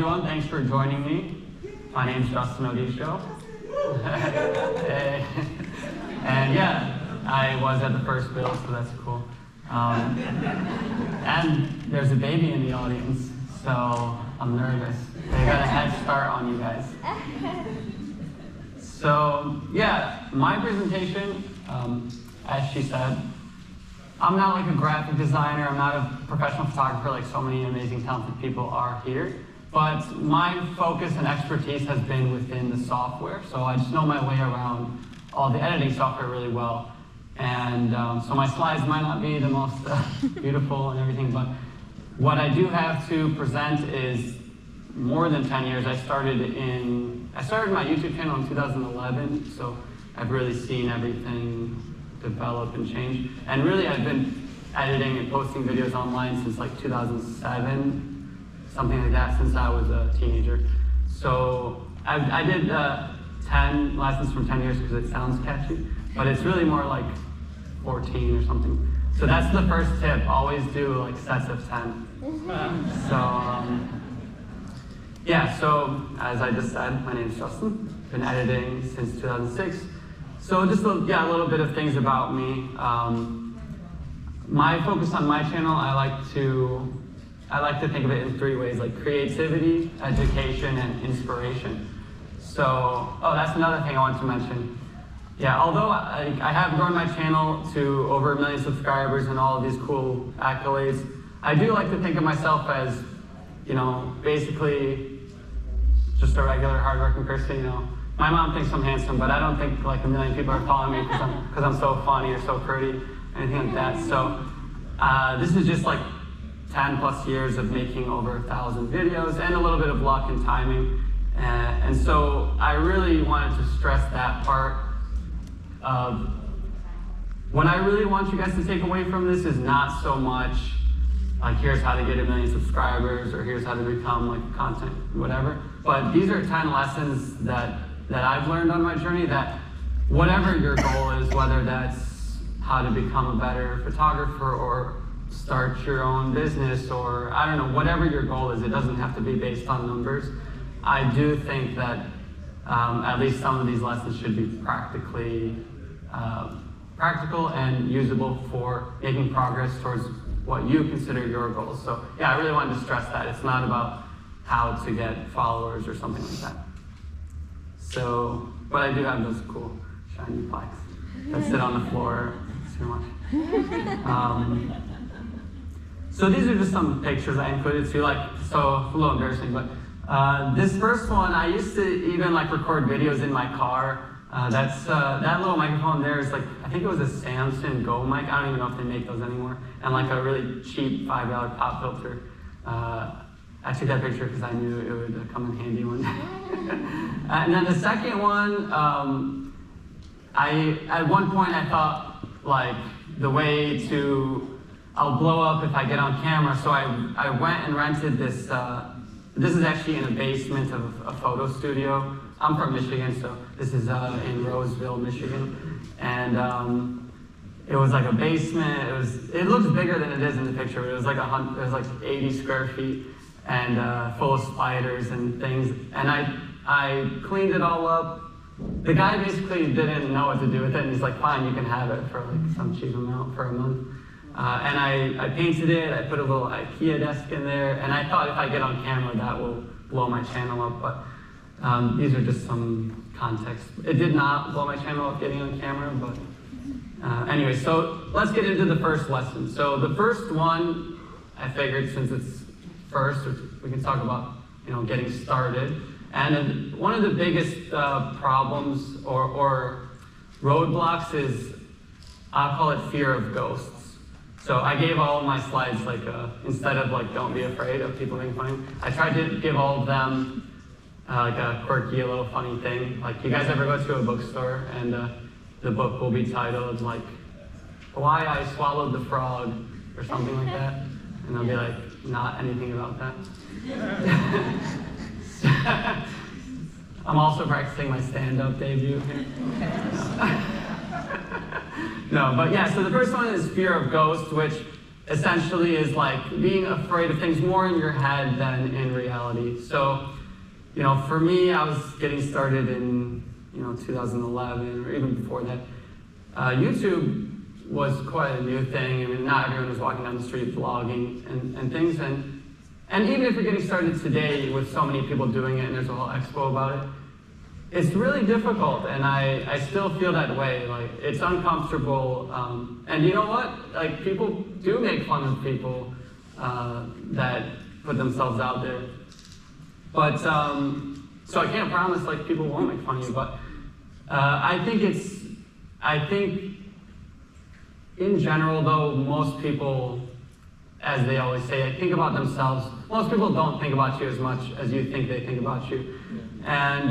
everyone. Thanks for joining me. My name's Justin Odisho. And yeah, I was at the first build, so that's cool. And there's a baby in the audience, so I'm nervous. They got a head start on you guys. So yeah, my presentation, as she said, I'm not like a graphic designer, I'm not a professional photographer like so many amazing talented people are here, but my focus and expertise has been within the software, so I just know my way around all the editing software really well. And so my slides might not be the most beautiful and everything, but what I do have to present is more than 10 years. I started my YouTube channel in 2011, so I've really seen everything develop and change. And really, I've been editing and posting videos online since like 2007, something like that, since I was a teenager. So I did 10 lessons from 10 years because it sounds catchy, but it's really more like 14 or something. So that's the first tip, always do like sets of 10. Yeah, so as I just said, my name is Justin. Been editing since 2006. So just a little bit of things about me. My focus on my channel, I like to think of it in 3 ways, like creativity, education, and inspiration. So, that's another thing I wanted to mention. Yeah, although I have grown my channel to over 1 million subscribers and all of these cool accolades, I do like to think of myself as, basically just a regular hardworking person, My mom thinks I'm handsome, but I don't think like 1 million people are following me because I'm so funny or so pretty, anything like that. So this is just like 10 plus years of making over 1,000 videos and a little bit of luck and timing. And so I really wanted to stress that part of what I really want you guys to take away from this is not so much like here's how to get 1 million subscribers or here's how to become like content, whatever. But these are 10 lessons that I've learned on my journey that whatever your goal is, whether that's how to become a better photographer or start your own business or I don't know, whatever your goal is, it doesn't have to be based on numbers. I do think that at least some of these lessons should be practical and usable for making progress towards what you consider your goals. So yeah, I really wanted to stress that. It's not about how to get followers or something like that. So, but I do have those cool shiny plaques that sit on the floor too much. So these are just some pictures I included too, so it's a little embarrassing, but this first one, I used to even record videos in my car. That little microphone there is I think it was a Samsung Go mic. I don't even know if they make those anymore. And a really cheap $5 pop filter. I took that picture because I knew it would come in handy one day. And then the second one, at one point I thought the way I'll blow up if I get on camera. So I went and rented this. This is actually in a basement of a photo studio. I'm from Michigan, so this is in Roseville, Michigan. And it was like a basement. It looks bigger than it is in the picture, but it was it was 80 square feet and full of spiders and things. And I cleaned it all up. The guy basically didn't know what to do with it, and he's like, fine, you can have it for some cheap amount for a month. And I painted it, I put a little IKEA desk in there, and I thought if I get on camera that will blow my channel up, but these are just some context. It did not blow my channel up getting on camera, but anyway, so let's get into the first lesson. So the first one, I figured since it's first, we can talk about getting started. And one of the biggest problems or roadblocks is, I'll call it fear of ghosts. So I gave all of my slides instead of don't be afraid of people being funny, I tried to give all of them a quirky little funny thing. You guys ever go to a bookstore and the book will be titled Why I Swallowed the Frog or something like that? And they'll be not anything about that. I'm also practicing my stand-up debut here. No, but yeah, so the first one is fear of ghosts, which essentially is like being afraid of things more in your head than in reality. So, for me, I was getting started in, 2011 or even before that. YouTube was quite a new thing. I mean, not everyone was walking down the street vlogging and things. And even if you're getting started today with so many people doing it and there's a whole expo about it, it's really difficult, and I still feel that way. Like, it's uncomfortable, and you know what? Like, people do make fun of people that put themselves out there. But, so I can't promise, like, people won't make fun of you, but I think in general, though, most people, as they always say, think about themselves. Most people don't think about you as much as you think they think about you. And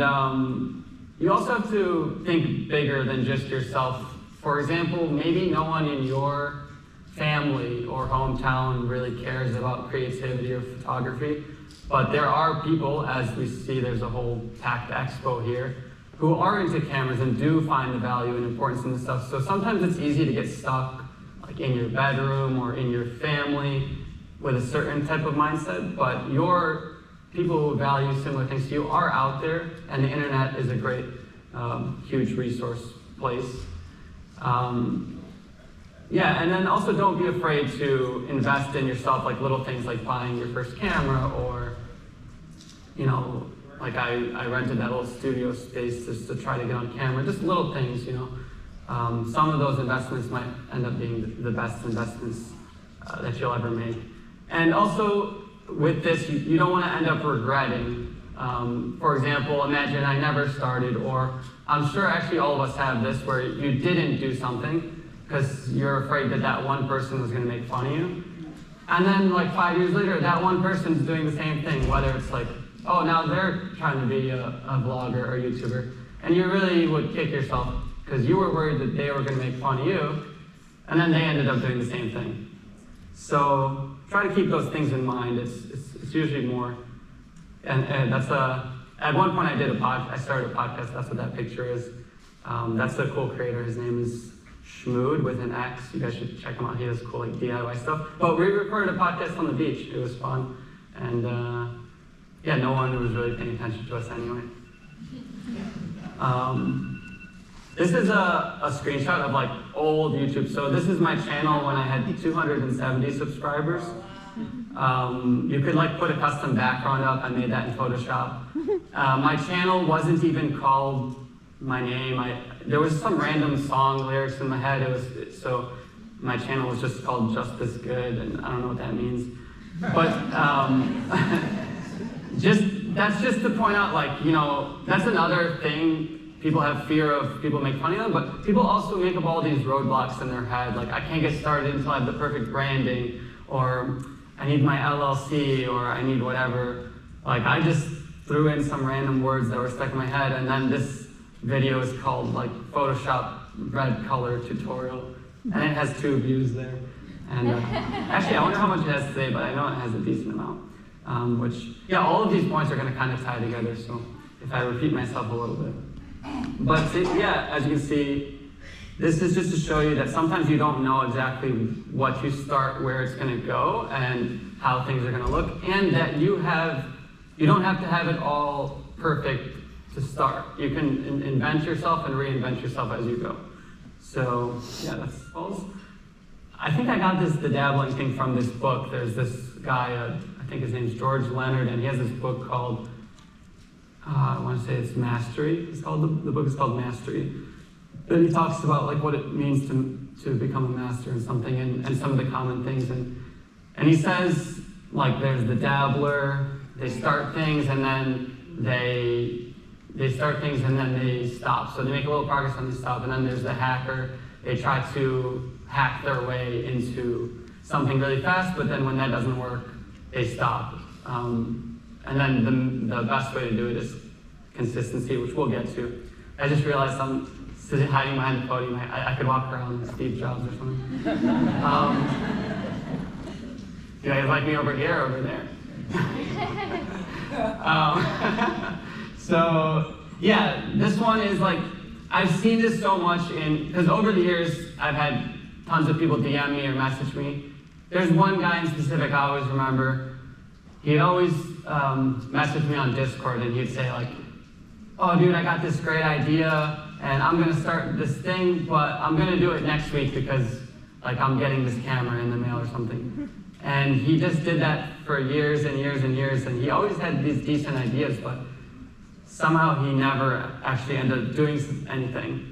you also have to think bigger than just yourself. For example, maybe no one in your family or hometown really cares about creativity or photography, but there are people, as we see there's a whole packed expo here, who are into cameras and do find the value and importance in this stuff. So sometimes it's easy to get stuck like in your bedroom or in your family with a certain type of mindset, but your people who value similar things to you are out there, and the internet is a great, huge resource place. Yeah, and then also don't be afraid to invest in yourself, like little things like buying your first camera, or, like I rented that little studio space just to try to get on camera, just little things, Some of those investments might end up being the best investments that you'll ever make. And also, with this, you don't want to end up regretting. For example, imagine I never started, or I'm sure actually all of us have this, where you didn't do something because you're afraid that that one person was going to make fun of you. And then like 5 years later, that one person's doing the same thing, whether it's like, oh, now they're trying to be a vlogger or YouTuber. And you really would kick yourself because you were worried that they were going to make fun of you, and then they ended up doing the same thing. So try to keep those things in mind. It's usually more, and that's at one point I started a podcast. That's what that picture is. That's a cool creator. His name is Schmood with an X. You guys should check him out. He does cool like DIY stuff. But we recorded a podcast on the beach. It was fun, and yeah, no one was really paying attention to us anyway. This is a screenshot of like old YouTube. So this is my channel when I had 270 subscribers. You could like put a custom background up. I made that in Photoshop. My channel wasn't even called my name. There was some random song lyrics in my head. So my channel was just called Just This Good, and I don't know what that means. But that's just to point out, like, that's another thing. People have fear of people make fun of them, but people also make up all these roadblocks in their head. Like, I can't get started until I have the perfect branding, or I need my LLC, or I need whatever. Like, I just threw in some random words that were stuck in my head, and then this video is called like Photoshop red color tutorial, and it has 2 views there. And actually, I wonder how much it has today, but I know it has a decent amount. Which, yeah, all of these points are going to kind of tie together. So if I repeat myself a little bit. But yeah, as you can see, this is just to show you that sometimes you don't know exactly what you start, where it's going to go, and how things are going to look, and that you don't have to have it all perfect to start. You can invent yourself and reinvent yourself as you go. So yeah, that's all. I think I got the dabbling thing from this book. There's this guy, I think his name's George Leonard, and he has this book called, I want to say it's Mastery. It's called the book is called Mastery. But he talks about like what it means to become a master in something, and some of the common things. And he says, like, there's the dabbler. They start things and then they start things and then they stop. So they make a little progress and they stop. And then there's the hacker. They try to hack their way into something really fast, but then when that doesn't work, they stop. And then the best way to do it is consistency, which we'll get to. I just realized I'm hiding behind the podium. I could walk around like Steve Jobs or something. You guys like me over here or over there? So yeah, this one is like, I've seen this so much because over the years I've had tons of people DM me or message me, there's one guy in specific I always remember. He'd always message me on Discord, and he'd say like, "Oh, dude, I got this great idea, and I'm gonna start this thing, but I'm gonna do it next week because like I'm getting this camera in the mail or something." And he just did that for years and years and years, and he always had these decent ideas, but somehow he never actually ended up doing anything.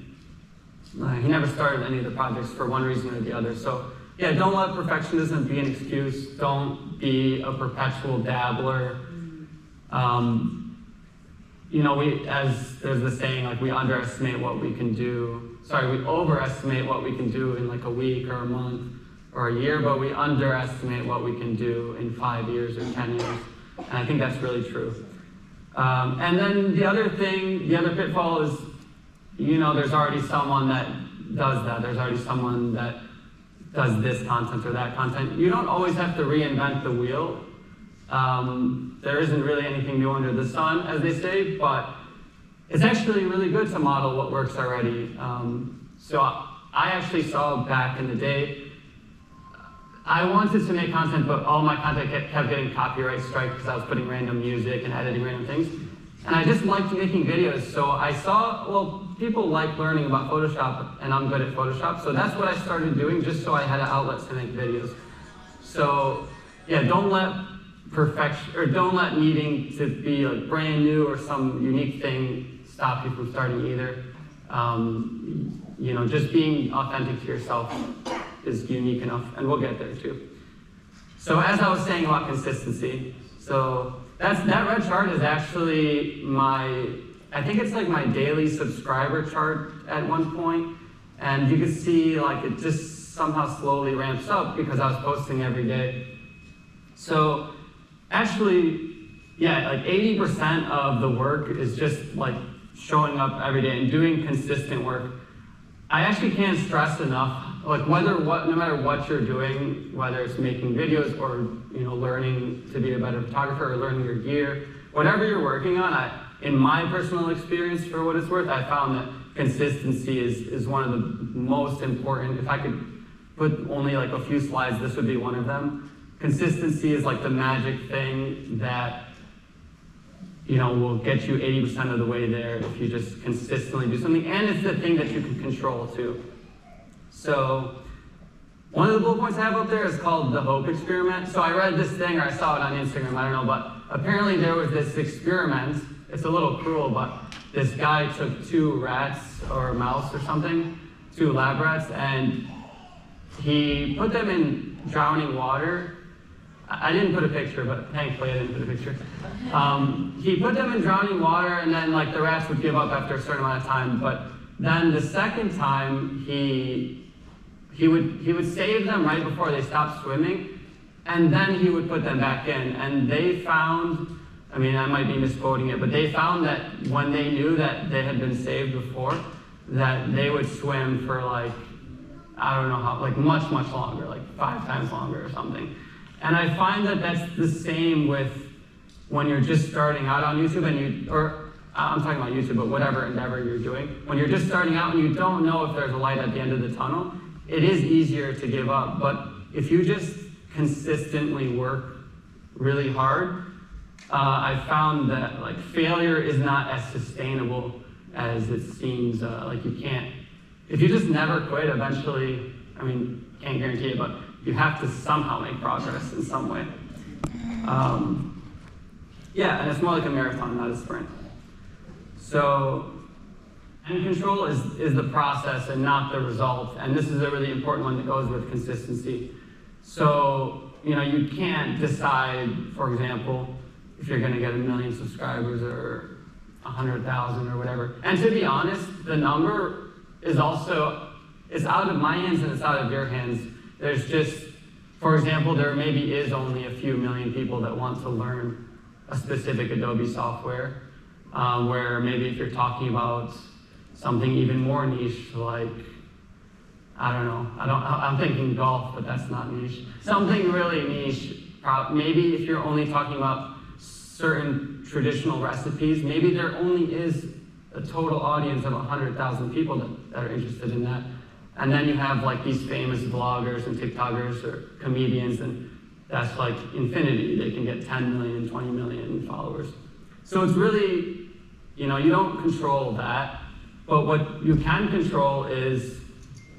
He never started any of the projects for one reason or the other. So yeah, don't let perfectionism be an excuse. Don't be a perpetual dabbler. You know, as there's the saying, like we underestimate what we can do. Sorry, we overestimate what we can do in like a week or a month or a year, but we underestimate what we can do in 5 years or 10 years. And I think that's really true. And then the other thing, the other pitfall is, you know, there's already someone that does that. There's already someone that does this content or that content. You don't always have to reinvent the wheel. There isn't really anything new under the sun, as they say, but it's actually really good to model what works already. So I actually saw back in the day, I wanted to make content, but all my content kept getting copyright strike because I was putting random music and editing random things. And I just liked making videos, so I saw, well, people like learning about Photoshop, and I'm good at Photoshop, so that's what I started doing just so I had an outlet to make videos. So yeah, don't let perfection, or don't let needing to be like brand new or some unique thing stop you from starting either. You know, just being authentic to yourself is unique enough, and we'll get there too. So as I was saying about consistency, so that red chart is actually I think it's like my daily subscriber chart at one point, and you can see like it just somehow slowly ramps up because I was posting every day. So actually, yeah, like 80% of the work is just like showing up every day and doing consistent work. I actually can't stress enough, like no matter what you're doing, whether it's making videos or learning to be a better photographer or learning your gear, whatever you're working on, in my personal experience, for what it's worth, I found that consistency is one of the most important. If I could put only like a few slides, this would be one of them. Consistency is like the magic thing that will get you 80% of the way there if you just consistently do something, and it's the thing that you can control too. So one of the bullet points I have up there is called the hope experiment. So I read this thing, or I saw it on Instagram, I don't know, but apparently there was this experiment. It's a little cruel, but this guy took 2 rats or a mouse or something, 2 lab rats, and he put them in drowning water. I didn't put a picture, but thankfully I didn't put a picture. He put them in drowning water, and then like the rats would give up after a certain amount of time. But then the second time, he would save them right before they stopped swimming, and then he would put them back in. And they found, I mean, I might be misquoting it, but they found that when they knew that they had been saved before, that they would swim for like, I don't know how, like much, much longer, like 5 times longer or something. And I find that that's the same with when you're just starting out on YouTube I'm talking about YouTube, but whatever endeavor you're doing. When you're just starting out and you don't know if there's a light at the end of the tunnel, it is easier to give up. But if you just consistently work really hard, I found that like failure is not as sustainable as it seems. Like you can't, if you just never quit, eventually, I mean, can't guarantee it, but you have to somehow make progress in some way. Yeah, and it's more like a marathon, not a sprint. So, and control is the process and not the result. And this is a really important one that goes with consistency. So, you can't decide, for example, if you're gonna get 1 million subscribers or 100,000 or whatever. And to be honest, the number is also, it's out of my hands and it's out of your hands. There's just, for example, there maybe is only a few million people that want to learn a specific Adobe software, where maybe if you're talking about something even more niche, like, I don't know, I'm thinking golf, but that's not niche. Something really niche, maybe if you're only talking about certain traditional recipes, maybe there only is a total audience of 100,000 people that are interested in that. And then you have like these famous vloggers and TikTokers or comedians, and that's like infinity. They can get 10 million, 20 million followers. So it's really, you don't control that, but what you can control is,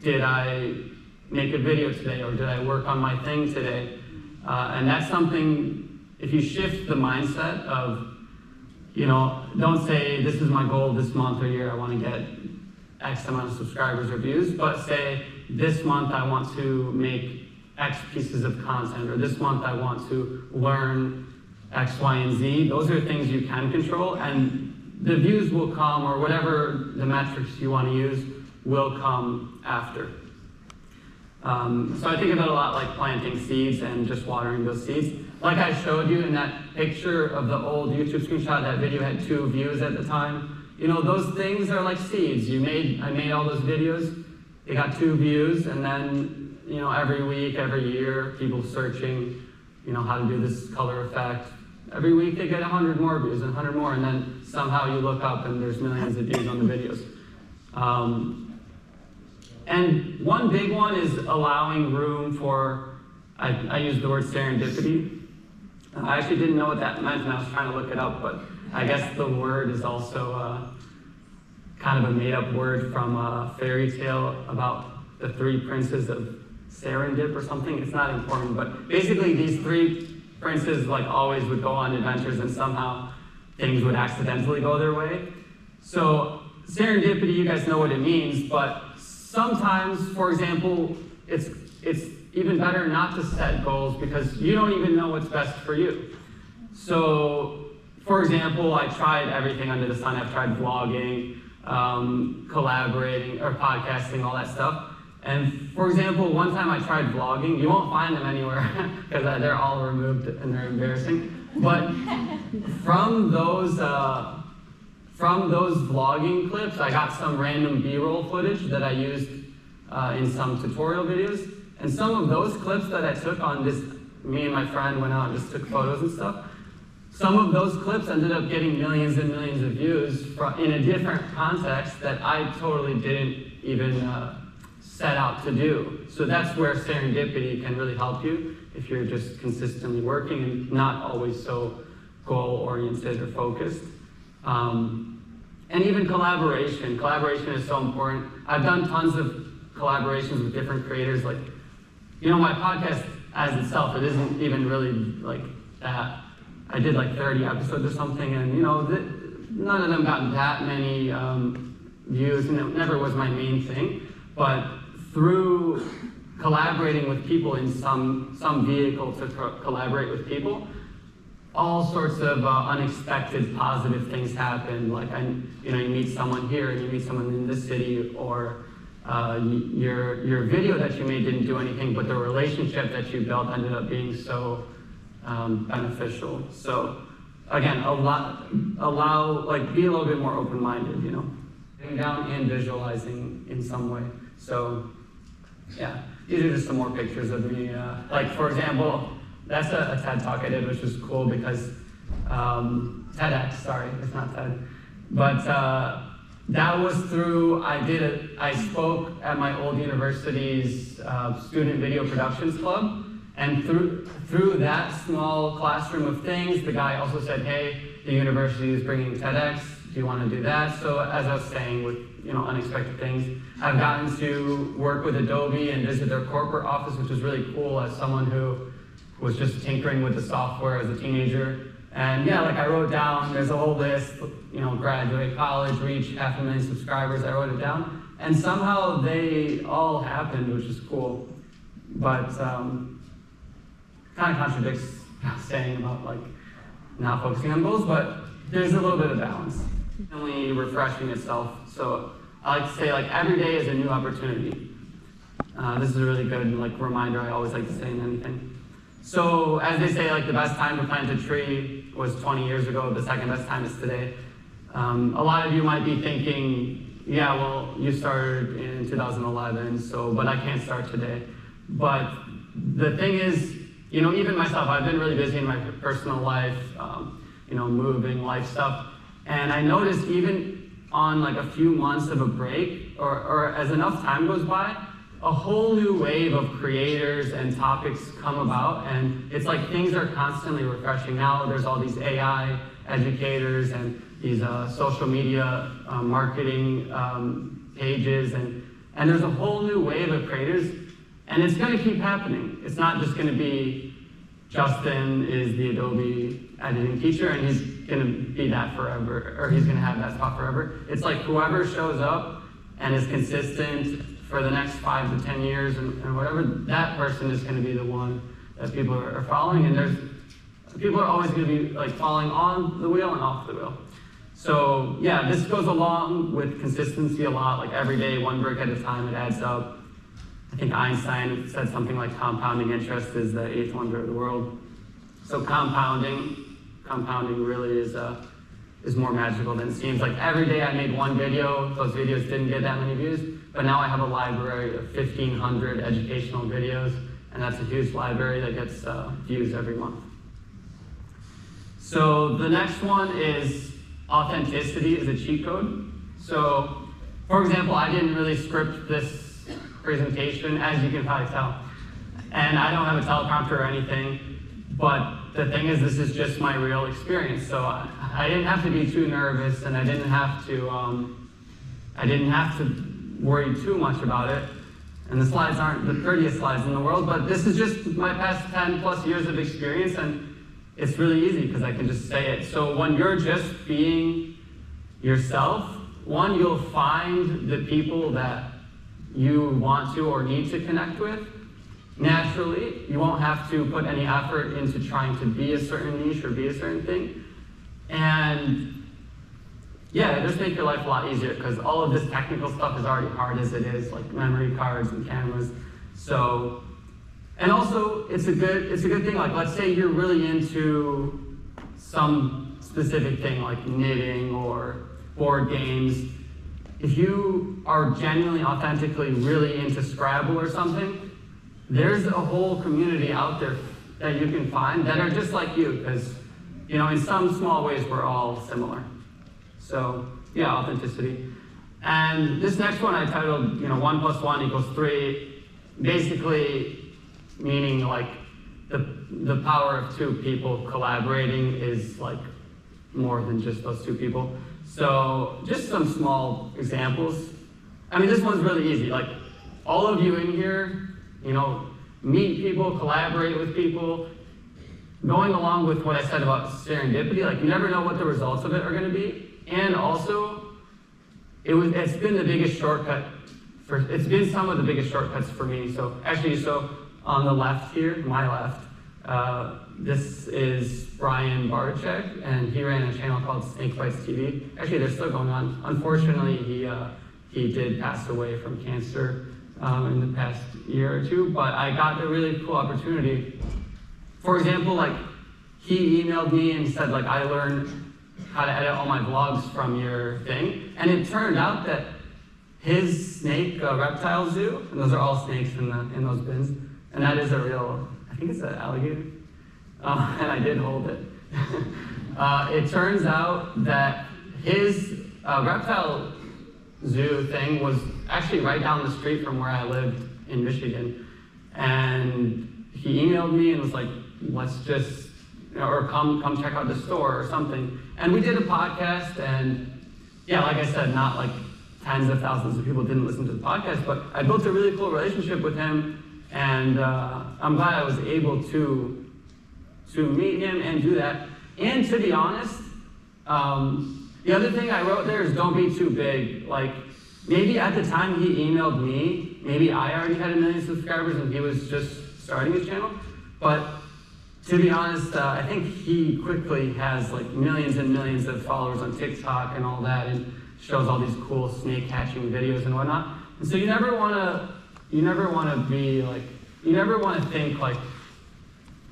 did I make a video today, or did I work on my thing today? And that's something, if you shift the mindset of, don't say, this is my goal this month or year, I want to get X amount of subscribers or views, but say, this month I want to make X pieces of content, or this month I want to learn X, Y, and Z. Those are things you can control, and the views will come, or whatever the metrics you want to use will come after. So I think of it a lot like planting seeds and just watering those seeds. Like I showed you in that picture of the old YouTube screenshot, that video had 2 views at the time. Those things are like seeds. I made all those videos, they got 2 views, and then, every week, every year, people searching, how to do this color effect. Every week they get 100 more views and 100 more, and then somehow you look up and there's millions of views on the videos. And one big one is allowing room for, I use the word serendipity. I actually didn't know what that meant, and I was trying to look it up, but I guess the word is also kind of a made-up word from a fairy tale about the 3 princes of Serendip or something. It's not important, but basically these 3 princes always would go on adventures, and somehow things would accidentally go their way. So serendipity, you guys know what it means, but sometimes, for example, it's even better not to set goals because you don't even know what's best for you. So, for example, I tried everything under the sun. I've tried vlogging, collaborating, or podcasting, all that stuff. And for example, one time I tried vlogging. You won't find them anywhere because they're all removed and they're embarrassing. But from those vlogging clips, I got some random B-roll footage that I used in some tutorial videos. And some of those clips that I took on this, me and my friend went out and just took photos and stuff. Some of those clips ended up getting millions and millions of views in a different context that I totally didn't even set out to do. So that's where serendipity can really help you if you're just consistently working and not always so goal-oriented or focused. And even collaboration. Collaboration is so important. I've done tons of collaborations with different creators. My podcast as itself, it isn't even really like that. I did 30 episodes or something, and none of them got that many views, and it never was my main thing. But through collaborating with people in some vehicle to collaborate with people, all sorts of unexpected positive things happen. You meet someone here, and you meet someone in this city, or your video that you made didn't do anything, but the relationship that you built ended up being so beneficial. So again, be a little bit more open-minded, Sitting down and visualizing in some way. So yeah, these are just some more pictures of me. For example, that's a TED Talk I did, which was cool because, TEDx, sorry, it's not TED. But that was through, I spoke at my old university's student video productions club. And through that small classroom of things, the guy also said, hey, the university is bringing TEDx, do you want to do that? So as I was saying, with unexpected things, I've gotten to work with Adobe and visit their corporate office, which is really cool as someone who was just tinkering with the software as a teenager. And yeah, I wrote down, there's a whole list, graduate college, reach 500,000 subscribers, I wrote it down. And somehow they all happened, which is cool. But kind of contradicts saying about not focusing on goals, but there's a little bit of balance. Only refreshing itself. So I like to say every day is a new opportunity. This is a really good reminder I always like to say in anything. So as they say, the best time to plant a tree was 20 years ago, the second best time is today. A lot of you might be thinking, yeah, well, you started in 2011, but I can't start today. But the thing is, even myself, I've been really busy in my personal life, moving, life stuff. And I noticed even on a few months of a break, or as enough time goes by, a whole new wave of creators and topics come about, and it's like things are constantly refreshing. Now there's all these AI educators and these social media marketing pages, and there's a whole new wave of creators, and it's going to keep happening. It's not just going to be Justin is the Adobe editing teacher and he's going to be that forever, or he's going to have that spot forever. It's like whoever shows up and is consistent for the next 5 to 10 years and whatever, that person is going to be the one that people are following, and people are always going to be like falling on the wheel and off the wheel. So yeah, this goes along with consistency a lot, like every day, one brick at a time, it adds up. I think Einstein said something like compounding interest is the 8th wonder of the world. So compounding really is more magical than it seems. Like every day I made one video, those videos didn't get that many views, but now I have a library of 1,500 educational videos, and that's a huge library that gets views every month. So the next one is authenticity is a cheat code. So, for example, I didn't really script this presentation, as you can probably tell. And I don't have a teleprompter or anything, but the thing is, this is just my real experience. So I didn't have to be too nervous, and I didn't have to worry too much about it. And the slides aren't the prettiest slides in the world, but this is just my past 10 plus years of experience, and it's really easy because I can just say it. So when you're just being yourself, one, you'll find the people that you want to or need to connect with naturally. You won't have to put any effort into trying to be a certain niche or be a certain thing. And yeah, it just makes your life a lot easier because all of this technical stuff is already hard as it is, like memory cards and cameras. So, and also it's a good thing. Like, let's say you're really into some specific thing like knitting or board games. If you are genuinely, authentically really into Scrabble or something, there's a whole community out there that you can find that are just like you, because, you know, in some small ways we're all similar. So yeah, authenticity. And this next one I titled, 1 + 1 = 3, basically meaning like the power of two people collaborating is like more than just those two people. So just some small examples. I mean, this one's really easy. Like, all of you in here, meet people, collaborate with people. Going along with what I said about serendipity, like you never know what the results of it are going to be. And also, it's been the biggest shortcut it's been some of the biggest shortcuts for me. So actually, on the left here, my left, this is Brian Barczyk, and he ran a channel called Snake Bites TV. Actually, they're still going on. Unfortunately, he did pass away from cancer in the past year or two, but I got a really cool opportunity. For example, like, he emailed me and said, like, I learned how to edit all my vlogs from your thing, and it turned out that his snake reptile zoo, and those are all snakes in those bins, and that is a real, I think it's an alligator, and I did hold it. It turns out that his reptile zoo thing was actually right down the street from where I lived in Michigan, and he emailed me and was like, let's just, or come check out the store or something. And we did a podcast, and yeah, like I said, not like tens of thousands of people didn't listen to the podcast, but I built a really cool relationship with him, and I'm glad I was able to meet him and do that. And to be honest, the other thing I wrote there is don't be too big. Like, maybe at the time he emailed me, maybe I already had 1 million subscribers and he was just starting his channel. But to be honest, I think he quickly has like millions and millions of followers on TikTok and all that, and shows all these cool snake catching videos and whatnot. And so you never want to be like, you never want to think like,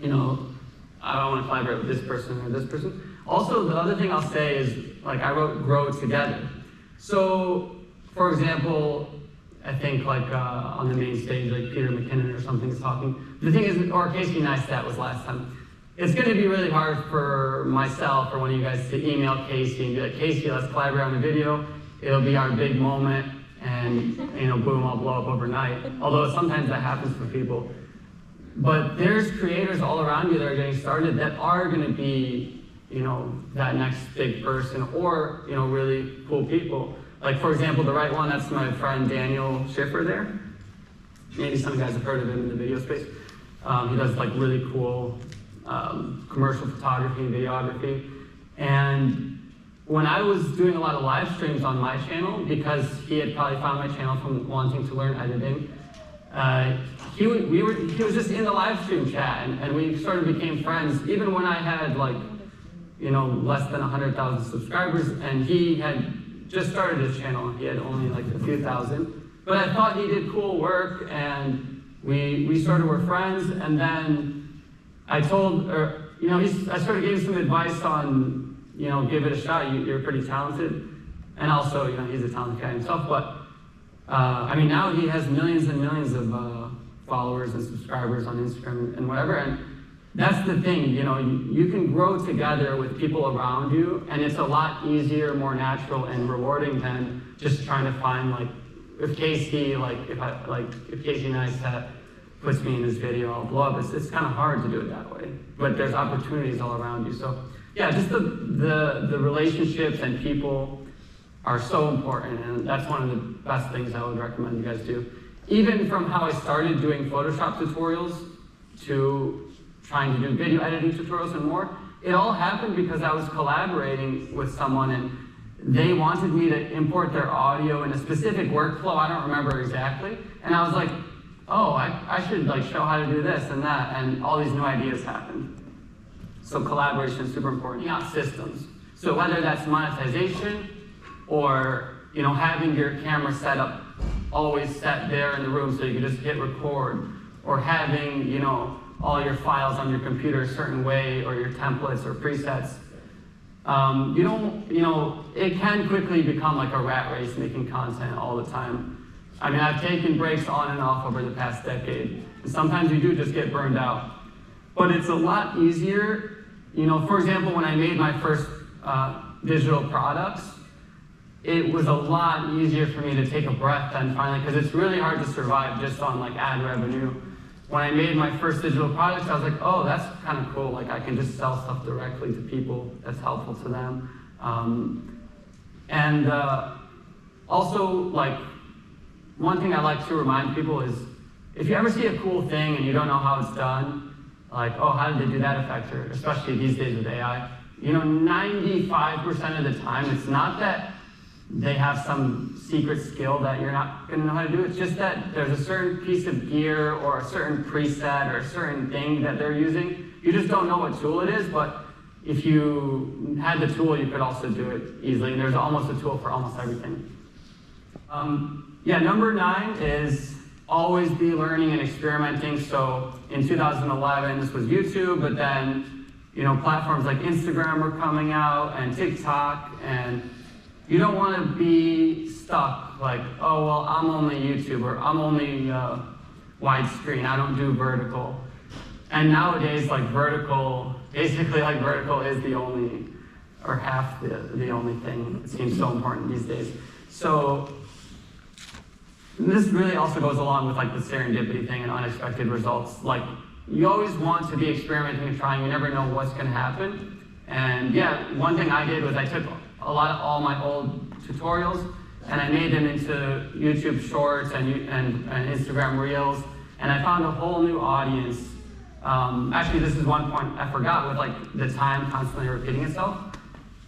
I don't want to collaborate with this person or this person. Also, the other thing I'll say is, like, I wrote grow together. So, for example, I think like on the main stage, like Peter McKinnon or something is talking. The thing is, or Casey Neistat was last time. It's going to be really hard for myself or one of you guys to email Casey and be like, Casey, let's collaborate on a video. It'll be our big moment. and boom, I'll blow up overnight. Although sometimes that happens for people. But there's creators all around you that are getting started that are going to be, that next big person, or really cool people. Like for example, the right one, that's my friend Daniel Schiffer there. Maybe some guys have heard of him in the video space. He does like really cool commercial photography and videography. And when I was doing a lot of live streams on my channel, because he had probably found my channel from wanting to learn editing, he was just in the live stream chat, and we sort of became friends, even when I had like, less than 100,000 subscribers, and he had just started his channel. He had only like a few thousand, but I thought he did cool work, and we sort of were friends. And then I told, I sort of gave some advice on, give it a shot. You're pretty talented, and also, he's a talented guy himself. But now he has millions and millions of followers and subscribers on Instagram and whatever. And that's the thing, you can grow together with people around you, and it's a lot easier, more natural, and rewarding than just trying to find if Casey Neistat puts me in his video, I'll blow up. It's kind of hard to do it that way, but there's opportunities all around you. So yeah, just the relationships and people are so important, and that's one of the best things I would recommend you guys do. Even from how I started doing Photoshop tutorials to trying to do video editing tutorials and more, it all happened because I was collaborating with someone, and they wanted me to import their audio in a specific workflow. I don't remember exactly. And I was like, oh, I should show how to do this and that, and all these new ideas happened. So collaboration is super important. Not systems. So whether that's monetization or having your camera set up always set there in the room so you can just hit record, or having all your files on your computer a certain way, or your templates or presets. It can quickly become like a rat race making content all the time. I've taken breaks on and off over the past decade, and sometimes you do just get burned out. But it's a lot easier, for example, when I made my first digital products, it was a lot easier for me to take a breath then finally, because it's really hard to survive just on ad revenue. When I made my first digital products, I was like, oh, that's kind of cool. I can just sell stuff directly to people that's helpful to them. Also, one thing I like to remind people is, if you ever see a cool thing and you don't know how it's done, oh, how did they do that effect? Or especially these days with AI, 95% of the time, it's not that they have some secret skill that you're not going to know how to do. It's just that there's a certain piece of gear or a certain preset or a certain thing that they're using. You just don't know what tool it is, but if you had the tool, you could also do it easily. And there's almost a tool for almost everything. Number 9 is always be learning and experimenting. So in 2011, this was YouTube, but then platforms like Instagram were coming out, and TikTok, and you don't want to be stuck oh, well, I'm only YouTube, or I'm only widescreen, I don't do vertical. And nowadays, vertical is the only, or half the only thing. It seems so important these days. So this really also goes along with the serendipity thing and unexpected results. You always want to be experimenting and trying. You never know what's going to happen. And yeah, one thing I did was I took all my old tutorials and I made them into YouTube Shorts and Instagram Reels, and I found a whole new audience. Actually, this is one point I forgot with the time constantly repeating itself.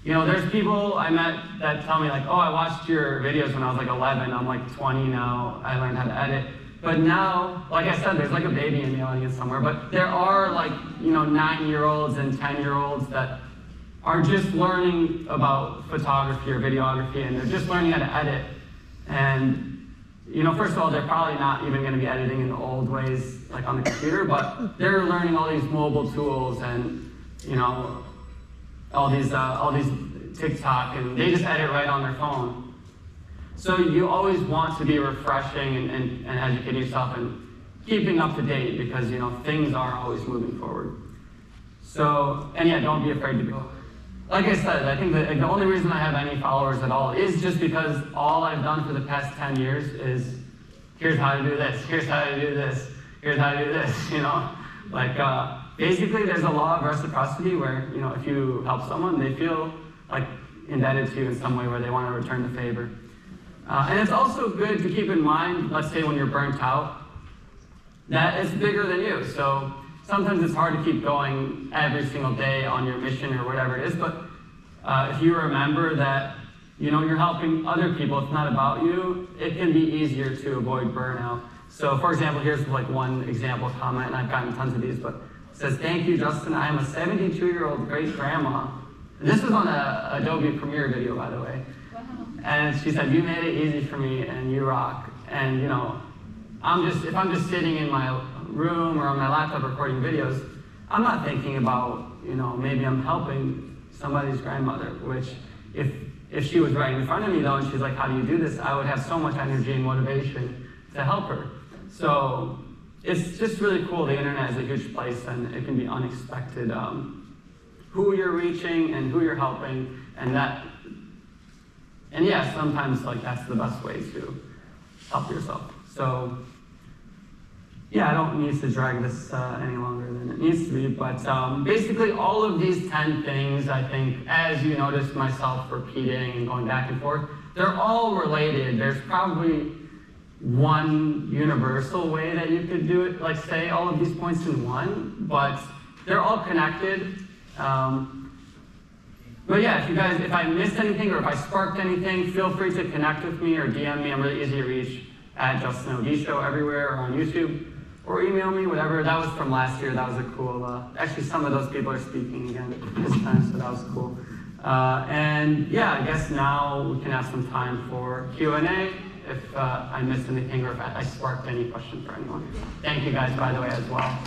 There's people I met that tell me oh, I watched your videos when I was 11. I'm 20 now. I learned how to edit. But now, like I said, there's a baby in the audience somewhere. But there are 9-year-olds and 10-year-olds that are just learning about photography or videography, and they're just learning how to edit. And first of all, they're probably not even going to be editing in the old ways, on the computer, but they're learning all these mobile tools and all these TikTok, and they just edit right on their phone. So you always want to be refreshing and educating yourself and keeping up to date, because things are always moving forward. So, and yeah, don't be afraid to go. like I said, I think that the only reason I have any followers at all is just because all I've done for the past 10 years is, here's how to do this, here's how to do this, here's how to do this, you know? Like, basically there's a law of reciprocity where, you know, if you help someone, they feel like indebted to you in some way where they want to return the favor. And it's also good to keep in mind, let's say when you're burnt out, that it's bigger than you. So sometimes it's hard to keep going every single day on your mission or whatever it is, but if you remember that, you know, you're helping other people, it's not about you, it can be easier to avoid burnout. So for example, here's like one example comment, and I've gotten tons of these, but it says, "Thank you, Justin, I am a 72-year-old great-grandma." This was on a Adobe Premiere video, by the way. Wow. And she said, "You made it easy for me, and you rock." And you know, if I'm just sitting in my room or on my laptop recording videos, I'm not thinking about, you know, maybe I'm helping somebody's grandmother, which if she was right in front of me though, and she's like, "How do you do this?" I would have so much energy and motivation to help her. So it's just really cool. The internet is a huge place, and it can be unexpected who you're reaching and who you're helping, and yeah, sometimes like that's the best way to help yourself. So yeah, I don't need to drag this any longer than it needs to be, but basically all of these 10 things, I think, as you notice myself repeating and going back and forth, they're all related. There's probably one universal way that you could do it, like say all of these points in one, but they're all connected. But yeah, if I missed anything or if I sparked anything, feel free to connect with me or DM me. I'm really easy to reach at Justin Odisho everywhere or on YouTube. Or email me, whatever. That was from last year. That was a cool, actually some of those people are speaking again this time, so that was cool. And yeah, I guess now we can have some time for Q&A if I missed anything or if I sparked any question for anyone. Thank you guys, by the way, as well.